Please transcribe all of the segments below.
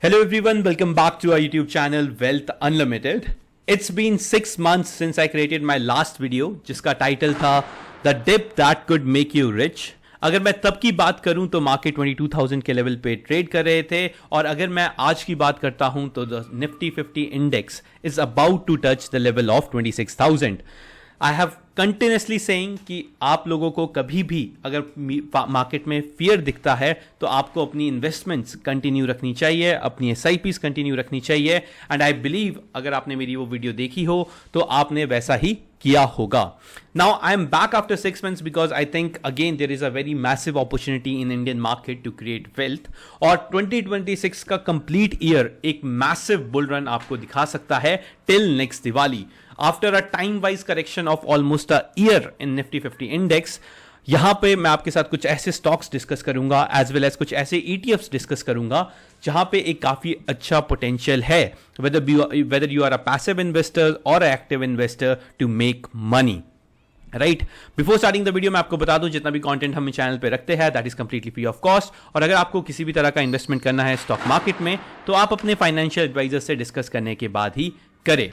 Hello everyone, welcome back to our YouTube channel Wealth Unlimited. It's been 6 months since I created my last video जिसका title था The Dip That Could Make You Rich. अगर मैं तब की बात करूं तो मार्केट 22,000 के लेवल पे ट्रेड कर रहे थे और अगर मैं आज की बात करता हूं तो the Nifty 50 index is about to touch the level of 26,000. I have continuously saying कि आप लोगों को कभी भी अगर मार्केट में फियर दिखता है तो आपको अपनी इन्वेस्टमेंट्स कंटिन्यू रखनी चाहिए, अपनी SIPs कंटिन्यू रखनी चाहिए. एंड आई बिलीव अगर आपने मेरी वो वीडियो देखी हो तो आपने वैसा ही किया होगा. Now I am back after 6 months because I think again there is a very massive opportunity in Indian market to create wealth. और 2026 का कंप्लीट ईयर एक मैसिव बुल रन आपको दिखा सकता है till next Diwali. After a time wise correction of almost a year in Nifty 50 index, यहां पे मैं आपके साथ कुछ ऐसे स्टॉक्स डिस्कस करूंगा एज वेल एज कुछ ऐसे ETFs डिस्कस करूंगा जहां पे एक काफी अच्छा पोटेंशियल है whether you are a passive investor और active investor to make money. Right, before starting the video मैं आपको बता दूं जितना भी कंटेंट हम चैनल पे रखते हैं that is completely free of cost. और अगर आपको किसी भी तरह का इन्वेस्टमेंट करना है स्टॉक मार्केट में तो आप अपने फाइनेंशियल एडवाइजर से डिस्कस करने के बाद ही करें.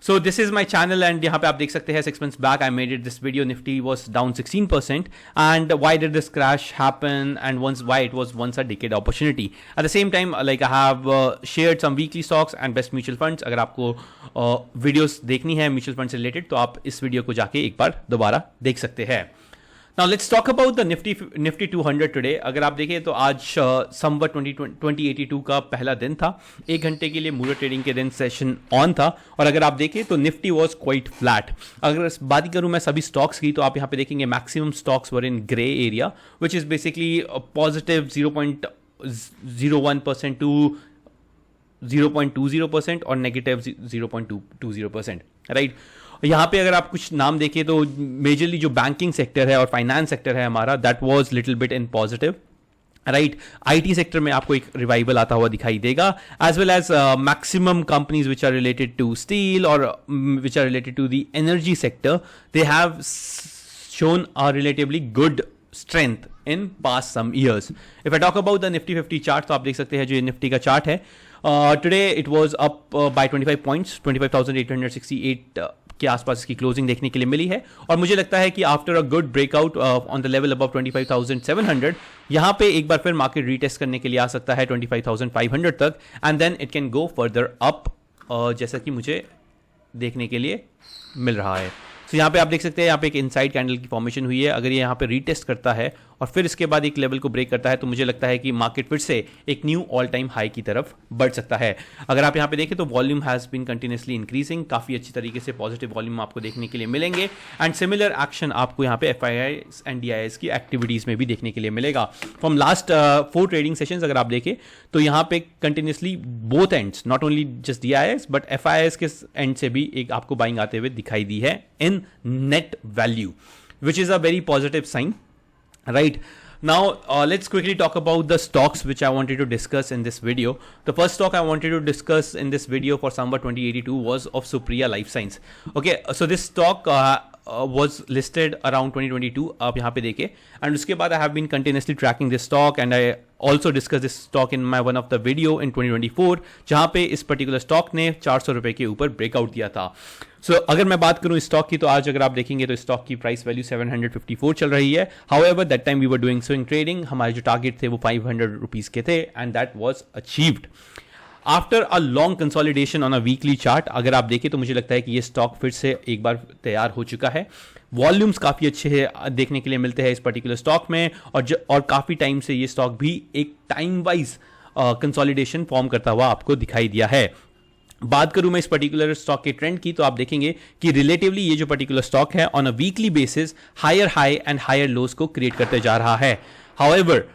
So this is my channel and यहाँ पे आप देख सकते हैं 6 months back I made it this video. Nifty was down 16% and why did this crash happen and why it was once a decade opportunity. At the same time like I have shared some weekly stocks and best mutual funds. अगर आपको videos देखनी है mutual funds से related तो आप इस video को जाके एक बार दोबारा देख सकते हैं. Now let's talk about the Nifty 200 today. अगर आप देखें तो आज संवत 2082 का पहला दिन था. 1 घंटे के लिए मूलर ट्रेडिंग के दिन सेशन ऑन था और अगर आप देखें तो निफ्टी वाज क्वाइट फ्लैट. अगर बात करूं मैं सभी स्टॉक्स की तो आप यहां पे देखेंगे maximum stocks were in grey area which is basically positive 0.01% to 0.20% और नेगेटिव 0.20%. राइट, यहां पे अगर आप कुछ नाम देखें तो मेजरली जो बैंकिंग सेक्टर है और फाइनेंस सेक्टर है हमारा that was little bit in positive. Right, IT sector में आपको एक रिवाइवल आता हुआ दिखाई देगा as well as maximum companies which are related to steel और which are related to the energy sector they have shown a relatively good strength in past some years. If I talk about the Nifty 50 chart तो आप देख सकते हैं जो ये Nifty का chart है today it was up by 25 points 25,868 के आसपास इसकी क्लोजिंग देखने के लिए मिली है और मुझे लगता है कि after a good breakout on the level above 25,700 यहां पे एक बार फिर मार्केट रीटेस्ट करने के लिए आ सकता है 25,500 तक and then it can go further up जैसा कि मुझे देखने के लिए मिल रहा है. तो यहाँ पे आप देख सकते हैं यहाँ पे एक इनसाइड कैंडल की फॉर्मेशन हुई है. अगर ये यहाँ पे रीटेस्ट करता है और फिर इसके बाद एक लेवल को ब्रेक करता है तो मुझे लगता है कि मार्केट फिर से एक न्यू ऑल टाइम हाई की तरफ बढ़ सकता है. अगर आप यहाँ पे देखें तो volume has been continuously increasing, काफी अच्छी तरीके से पॉजिटिव वॉल्यूम आपको देखने के लिए मिलेंगे एंड सिमिलर एक्शन आपको यहाँ पे FIIs एंड DIIs की एक्टिविटीज में भी देखने के लिए मिलेगा. फ्रॉम लास्ट 4 ट्रेडिंग सेशंस अगर आप देखें तो यहाँ पे continuously both ends not only just DIIs but FIIs के एंड से भी एक आपको बाइंग आते हुए दिखाई दी है इन net value, which is a very positive sign. Right, now let's quickly talk about the stocks which I wanted to discuss in this video. The first stock I wanted to discuss in this video for Samvat 2082 was of Supriya Life Science. Okay, so this stock was listed around 2022 आप यहाँ पे देखें and उसके बाद I have been continuously tracking this stock and I also discussed this stock in my one of the video in 2024 जहाँ पे इस particular stock ने 400 रुपए के ऊपर ब्रेकआउट दिया था. So, अगर मैं बात करूं इस स्टॉक की तो आज अगर आप देखेंगे तो स्टॉक की प्राइस वैल्यू 754 चल रही है. However, that time we were doing swing trading. हमारे जो टारगेट थे वो 500 रुपीज के थे and that was achieved. After a long consolidation on a weekly chart अगर आप देखें तो मुझे लगता है कि ये स्टॉक फिर से एक बार तैयार हो चुका है. वॉल्यूम्स काफ़ी अच्छे हैं देखने के लिए मिलते हैं इस पर्टिकुलर स्टॉक में और काफ़ी टाइम से ये स्टॉक भी एक टाइम वाइज कंसोलिडेशन फॉर्म करता हुआ आपको दिखाई दिया है. बात करूं मैं इस पर्टिकुलर स्टॉक के ट्रेंड की तो आप देखेंगे कि रिलेटिवली ये जो पर्टिकुलर स्टॉक है on a weekly basis higher high and higher lows को क्रिएट करते जा रहा है. However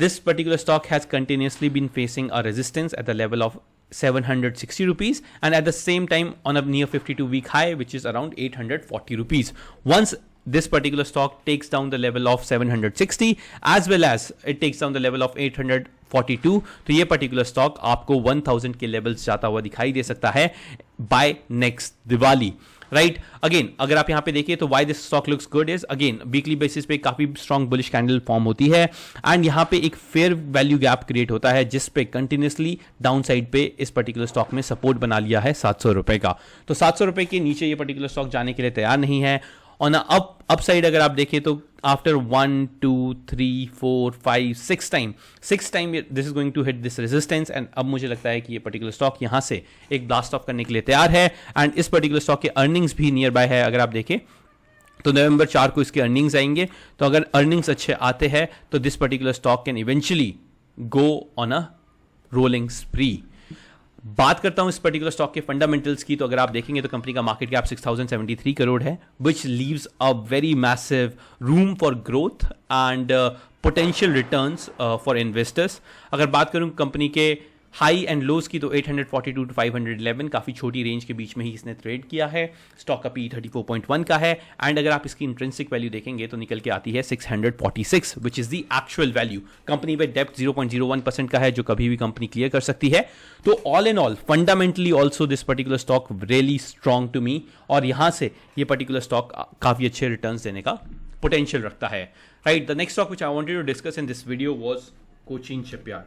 this particular stock has continuously been facing a resistance at the level of 760 rupees and at the same time on a near 52-week high which is around 840 rupees. Once this particular stock takes down the level of 760 as well as it takes down the level of 842 तो ये particular stock आपको 1000 के levels जाता हुआ दिखाई दे सकता है by next Diwali. Right. Again अगर आप यहां पे देखिए तो why this stock looks good is again weekly basis पे काफी स्ट्रॉन्ग बुलिश कैंडल फॉर्म होती है एंड यहां पे एक फेयर वैल्यू गैप क्रिएट होता है जिस पे कंटिन्यूसली डाउन साइड पे इस पर्टिकुलर स्टॉक में सपोर्ट बना लिया है 700 रुपए का। तो 700 रुपए के नीचे ये पर्टिकुलर स्टॉक जाने के लिए तैयार नहीं है। ऑन अप साइड अगर आप देखें तो after 1 2 3 4 5 6 time this is going to hit this resistance and अब मुझे लगता है कि ये पर्टिकुलर स्टॉक यहां से एक ब्लास्ट ऑफ करने के लिए तैयार है एंड इस पर्टिकुलर स्टॉक के अर्निंग्स भी नियर बाय है। अगर आप देखें तो नवंबर 4 को इसके अर्निंग्स आएंगे, तो अगर अर्निंग्स अच्छे आते हैं तो this particular stock can eventually go on a rolling स्प्री। बात करता हूं इस पर्टिकुलर स्टॉक के फंडामेंटल्स की, तो अगर आप देखेंगे तो कंपनी का मार्केट कैप 6073 करोड़ है विच leaves a very massive room for growth and potential returns for investors. अगर बात करूं कंपनी के हाई एंड लोज की तो 842 टू 511 काफी छोटी रेंज के बीच में ही इसने ट्रेड किया है। स्टॉक का पी 34.1 का है एंड अगर आप इसकी इंट्रिंसिक वैल्यू देखेंगे तो निकल के आती है 646 which is the actual value. Company पे डेप्थ 0.01% का है जो कभी भी कंपनी क्लियर कर सकती है। तो all in all fundamentally also this particular stock really strong to me और यहां से ये पर्टिकुलर स्टॉक काफी अच्छे रिटर्न्स देने का पोटेंशियल रखता है। Right, the next stock which I wanted to discuss in this video was Cochin Shipyard.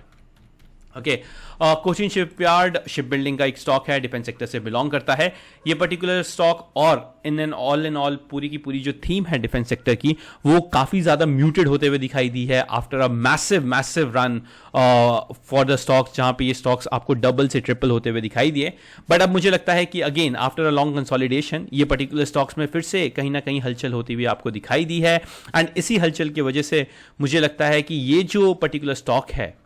Okay, Cochin Shipyard ship building का एक स्टॉक है, डिफेंस सेक्टर से बिलोंग करता है ये पर्टिकुलर स्टॉक और इन ऑल पूरी की पूरी जो थीम है डिफेंस सेक्टर की वो काफी ज्यादा म्यूटेड होते हुए दिखाई दी है after a massive run for the stocks, जहां पे ये स्टॉक्स आपको डबल से ट्रिपल होते हुए दिखाई दिए। बट अब मुझे लगता है कि again after a long consolidation ये पर्टिकुलर स्टॉक्स में फिर से कहीं ना कहीं हलचल होती हुई आपको दिखाई दी है एंड इसी हलचल की वजह से मुझे लगता है कि ये जो पर्टिकुलर स्टॉक है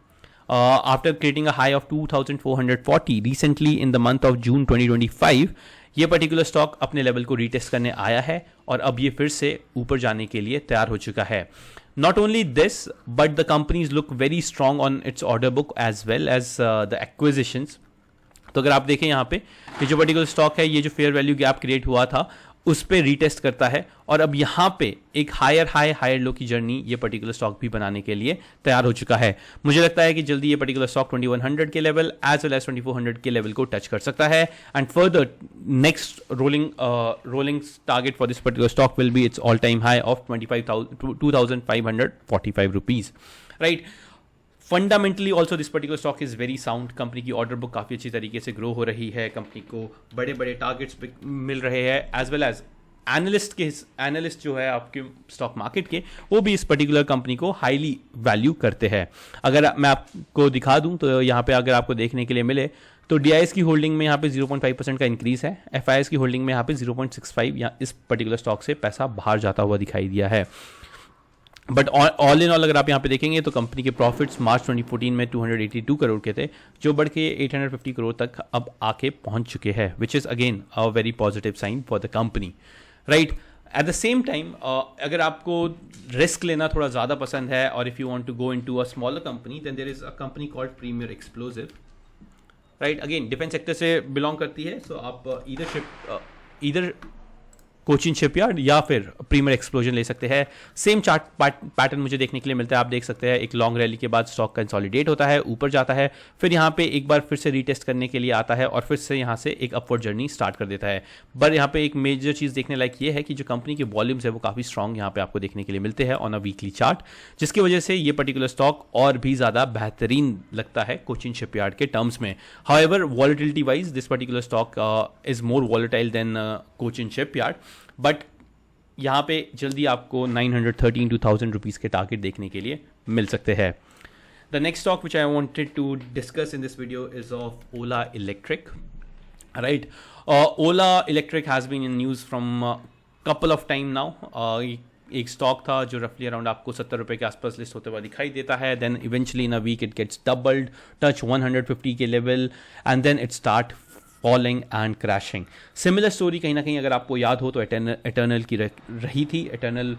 after creating a high of 2440 recently in the month of June 2025 ये पर्टिकुलर स्टॉक अपने लेवल को रीटेस्ट करने आया है और अब ये फिर से ऊपर जाने के लिए तैयार हो चुका है। Not only this, but the companies look very strong on its order book as well as the acquisitions. तो अगर आप देखें यहाँ पे ये जो पर्टिकुलर स्टॉक है ये जो फेयर वैल्यू गैप क्रिएट हुआ था उस पे रीटेस्ट करता है और अब यहाँ पे एक हायर लो की जर्नी ये पर्टिकुलर स्टॉक भी बनाने के लिए तैयार हो चुका है। मुझे लगता है कि जल्दी ये पर्टिकुलर स्टॉक 2100 के लेवल एज वेल एज 2400 के लेवल को टच कर सकता है and further next rolling target for this particular stock will be it's all time high of 25,545 rupees. Right, fundamentally also this particular stock is very sound. Company की order book काफी अच्छी तरीके से grow हो रही है, कंपनी को बड़े बड़े टारगेट्स मिल रहे हैं एज वेल एज एनालिस्ट जो है आपके स्टॉक मार्केट के वो भी इस पर्टिकुलर कंपनी को हाईली वैल्यू करते हैं। अगर मैं आपको दिखा दूं तो यहाँ पे अगर आपको देखने के लिए मिले तो डीआईएस की होल्डिंग में यहाँ पे 0.5% का इंक्रीज है, एफआईएस की होल्डिंग में यहाँ पे 0.65 या इस पर्टिकुलर स्टॉक से पैसा बाहर जाता हुआ दिखाई दिया है। बट ऑल इन ऑल अगर आप यहाँ पे देखेंगे तो कंपनी के प्रॉफिट्स मार्च 2014 में 282 करोड़ के थे जो बढ़ के 850 करोड़ तक अब आके पहुंच चुके हैं which is again a very positive sign for the company. Right, at the same time अगर आपको रिस्क लेना थोड़ा ज़्यादा पसंद है और if you want to go into a smaller company then there is a company called Premier Explosives. Right, again defence sector से belong करती है, सो आप इधर कोचिन शिपयार्ड या फिर प्रीमियर एक्सप्लोजन ले सकते हैं। सेम चार्ट पैटर्न मुझे देखने के लिए मिलता है। आप देख सकते हैं एक लॉन्ग रैली के बाद स्टॉक कंसोलिडेट होता है, ऊपर जाता है, फिर यहाँ पे एक बार फिर से रीटेस्ट करने के लिए आता है और फिर से यहाँ से एक अपवर्ड जर्नी स्टार्ट कर देता है। बट यहाँ पे एक मेजर चीज़ देखने लायक ये है कि जो कंपनी के वॉल्यूम्स है वो काफ़ी स्ट्रॉन्ग यहाँ पे आपको देखने के लिए मिलते हैं ऑन अ वीकली चार्ट, जिसकी वजह से ये पर्टिकुलर स्टॉक और भी ज़्यादा बेहतरीन लगता है कोचिन शिपयार्ड के टर्म्स में। However volatility wise this particular stock is more volatile than Cochin Shipyard, but यहाँ पे जल्दी आपको 913 to 1000 रुपीज़ के टारगेट देखने के लिए मिल सकते हैं। The next stock which I wanted to discuss in this video is of Ola Electric. Right, Ola Electric has been in news from couple of time now. एक स्टॉक था जो रफली अराउंड आपको 70 रुपये के आसपास लिस्ट होते हुआ दिखाई देता है, then eventually in a week it gets doubled, touch 150 के level and then it start falling and crashing. Similar story कहीं ना कहीं अगर आपको याद हो तो एटर्नल की रही थी। Eternal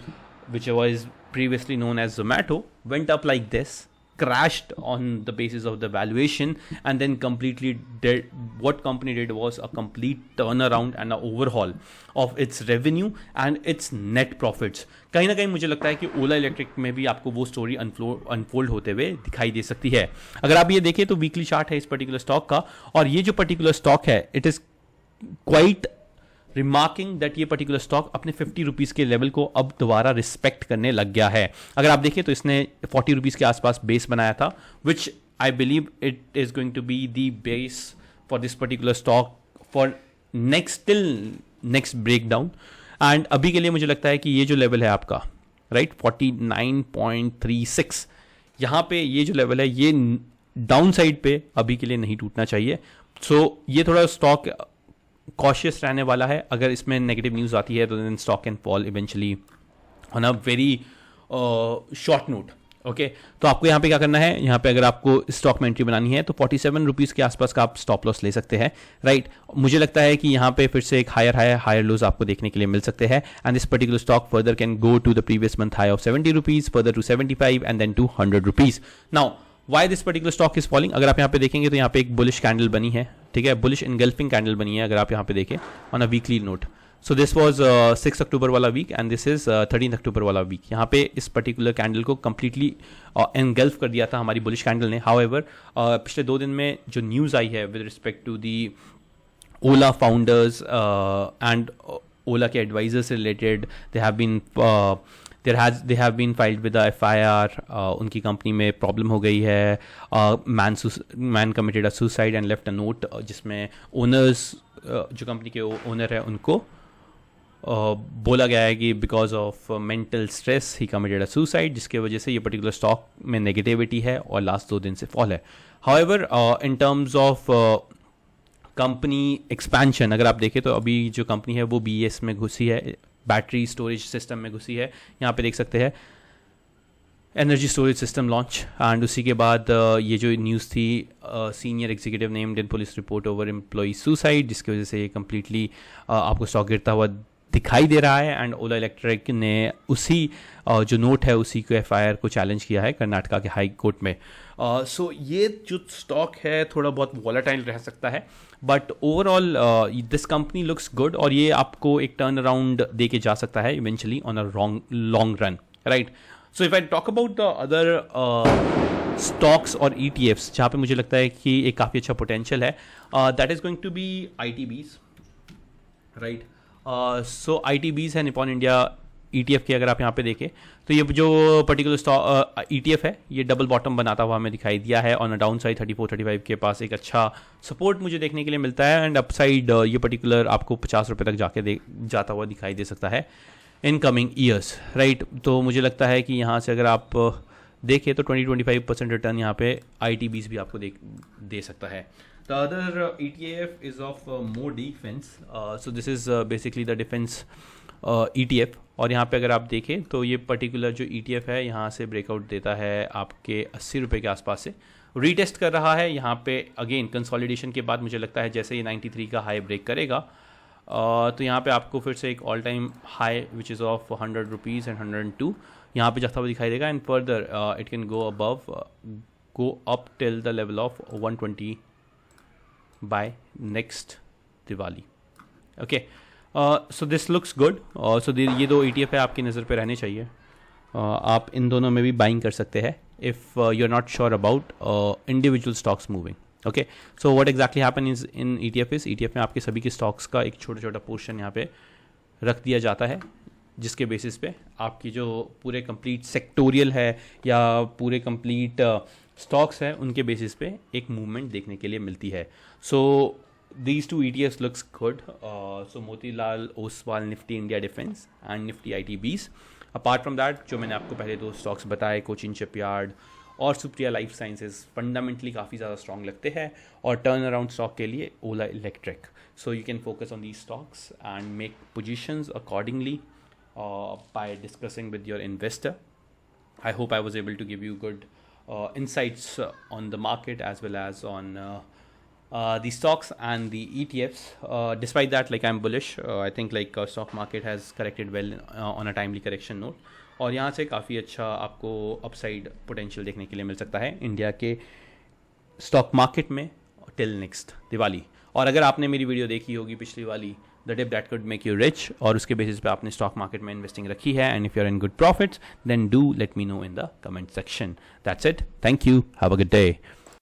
which was previously known as Zomato went up like this, crashed on the basis of the valuation and then completely did what company did was a complete turnaround and an overhaul of its revenue and its net profits। कहीं ना कहीं मुझे लगता है कि ओला electric में भी आपको वो स्टोरी अनफोल्ड होते हुए दिखाई दे सकती है। अगर आप ये देखें तो वीकली चार्ट है इस पर्टिकुलर स्टॉक का और ये जो पर्टिकुलर स्टॉक है it is quite remarking that ये पर्टिकुलर स्टॉक अपने 50 रुपीज़ के लेवल को अब दोबारा रिस्पेक्ट करने लग गया है। अगर आप देखिए तो इसने 40 रुपीज़ के आसपास बेस बनाया था, which I believe it is going to be the base for this particular stock for next break down. And अभी के लिए मुझे लगता है कि ये जो लेवल है आपका राइट 49.36, यहाँ पे ये जो लेवल है ये डाउन साइड पे अभी के लिए नहीं टूटना चाहिए। सो ये थोड़ा स्टॉक कॉशियस रहने वाला है। अगर इसमें नेगेटिव न्यूज़ आती है तो then stock can fall eventually on a very short note. Okay, तो आपको यहाँ पे क्या करना है, यहाँ पे अगर आपको स्टॉक में एंट्री बनानी है तो 47 रुपीज़ के आसपास का आप स्टॉप लॉस ले सकते हैं राइट। मुझे लगता है कि यहाँ पे फिर से एक हायर लोज आपको देखने के लिए मिल सकते हैं and this particular stock further can go to the previous month high of 70 rupees, further to 75 and then to 100 rupees. Now why this particular stock is falling, अगर आप यहाँ पे देखेंगे तो यहाँ पे एक बुलिश कैंडल बनी है, ठीक है, बुलिश इनगल्फिंग कैंडल बनी है अगर आप यहाँ पे देखें on a weekly note. So this was 6 अक्टूबर वाला वीक एंड दिस इज 13 अक्टूबर वाला वीक। यहाँ पे इस पर्टिकुलर कैंडल को कंप्लीटली एनगल्फ कर दिया था हमारी बुलिश कैंडल ने। हाउएवर पिछले 2 दिन में जो न्यूज़ आई है with respect to the Ola founders and Ola के एडवाइजर से related, they have been filed with FIR। उनकी कंपनी में प्रॉब्लम हो गई है, man committed a suicide and left a note जिसमें ओनर्स जो कंपनी के ओनर है उनको बोला गया है कि because of mental stress he committed a suicide, जिसके वजह से ये पर्टिकुलर स्टॉक में नेगेटिविटी है और लास्ट 2 दिन से फॉल है। However in terms of company expansion अगर आप देखें तो अभी जो कंपनी है वो BES में घुसी है, बैटरी स्टोरेज सिस्टम में घुसी है। यहाँ पे देख सकते हैं energy storage system launch and उसी के बाद ये जो न्यूज़ थी senior executive named in police report over employee suicide, जिसकी वजह से ये कम्प्लीटली आपको स्टॉक गिरता हुआ दिखाई दे रहा है। एंड ओला इलेक्ट्रिक ने उसी जो नोट है उसी को FIR को चैलेंज किया है कर्नाटका के हाई कोर्ट में। सो ये जो स्टॉक है थोड़ा बहुत वॉलेटाइल रह सकता है, but overall this company looks good और ये आपको एक टर्न अराउंड दे के जा सकता है eventually on a long run right. So if I talk about the other stocks और ETFs जहाँ पे मुझे लगता है कि एक काफ़ी अच्छा पोटेंशियल है, that is going to be ITBs right. So ITBs है निपॉन इंडिया ETF के। अगर आप यहाँ पे देखें तो ये जो पर्टिकुलर स्टॉक ETF है ये डबल बॉटम बनाता हुआ हमें दिखाई दिया है ऑन अ डाउन साइड 34-35 के पास एक अच्छा सपोर्ट मुझे देखने के लिए मिलता है एंड अपसाइड ये पर्टिकुलर आपको 50 रुपये तक जाके जाता हुआ दिखाई दे सकता है इन कमिंग ईयर्स राइट। तो मुझे लगता है कि यहाँ से अगर आप देखें तो 20-25% रिटर्न यहाँ पे ITBs भी आपको दे सकता है। The other ETF is of more defense. So this is basically the defense ETF. और यहाँ पे अगर आप देखें तो ये पर्टिकुलर जो ETF है यहाँ से ब्रेकआउट देता है आपके 80 रुपये के आसपास से, रीटेस्ट कर रहा है यहाँ पे अगेन कंसोलिडेशन के बाद। मुझे लगता है जैसे ये 93 का हाई ब्रेक करेगा तो यहाँ पे आपको फिर से एक all time high which is of 100 rupees and 102 यहाँ पे जाता हुआ दिखाई देगा and further it can go above go up till the level of 120 by next Diwali. Okay, so this looks good. So ये 2 ETF है आपकी नज़र पे रहने चाहिए। आप इन दोनों में भी बाइंग कर सकते हैं if you are not sure about individual stocks moving. Okay, so what exactly happen is in ETF में आपके सभी के स्टॉक्स का एक छोटा छोटा पोर्शन यहाँ पे रख दिया जाता है, जिसके बेसिस पे आपकी जो पूरे कंप्लीट सेक्टोरियल है या पूरे कंप्लीट स्टॉक्स है उनके बेसिस पे एक मूवमेंट देखने के लिए मिलती है। So these 2 ETFs looks good. So Motilal Oswal Nifty India defence and Nifty ITBs। Apart from that जो मैंने आपको पहले 2 स्टॉक्स बताए कोचिन शिपयार्ड और सुप्रिया लाइफ साइंसेज फंडामेंटली काफ़ी ज़्यादा स्ट्रॉन्ग लगते हैं और टर्न अराउंड स्टॉक के लिए Ola electric. So you can focus on these stocks and make positions accordingly by discussing with your investor. I hope I was able to give you good insights on the market as well as on the stocks and the ETFs. Despite that, like I'm bullish. I think like stock market has corrected well on a timely correction note. और यहाँ से काफ़ी अच्छा आपको upside potential देखने के लिए मिल सकता है इंडिया के स्टॉक मार्केट में टिल नेक्स्ट दिवाली। और अगर आपने मेरी वीडियो देखी होगी पिछली वाली the tip that could make you rich और उसके बेसिस पे आपने स्टॉक मार्केट में इन्वेस्टिंग रखी है and if you are in good profits then do let me know in the comment section. That's it, thank you, have a good day.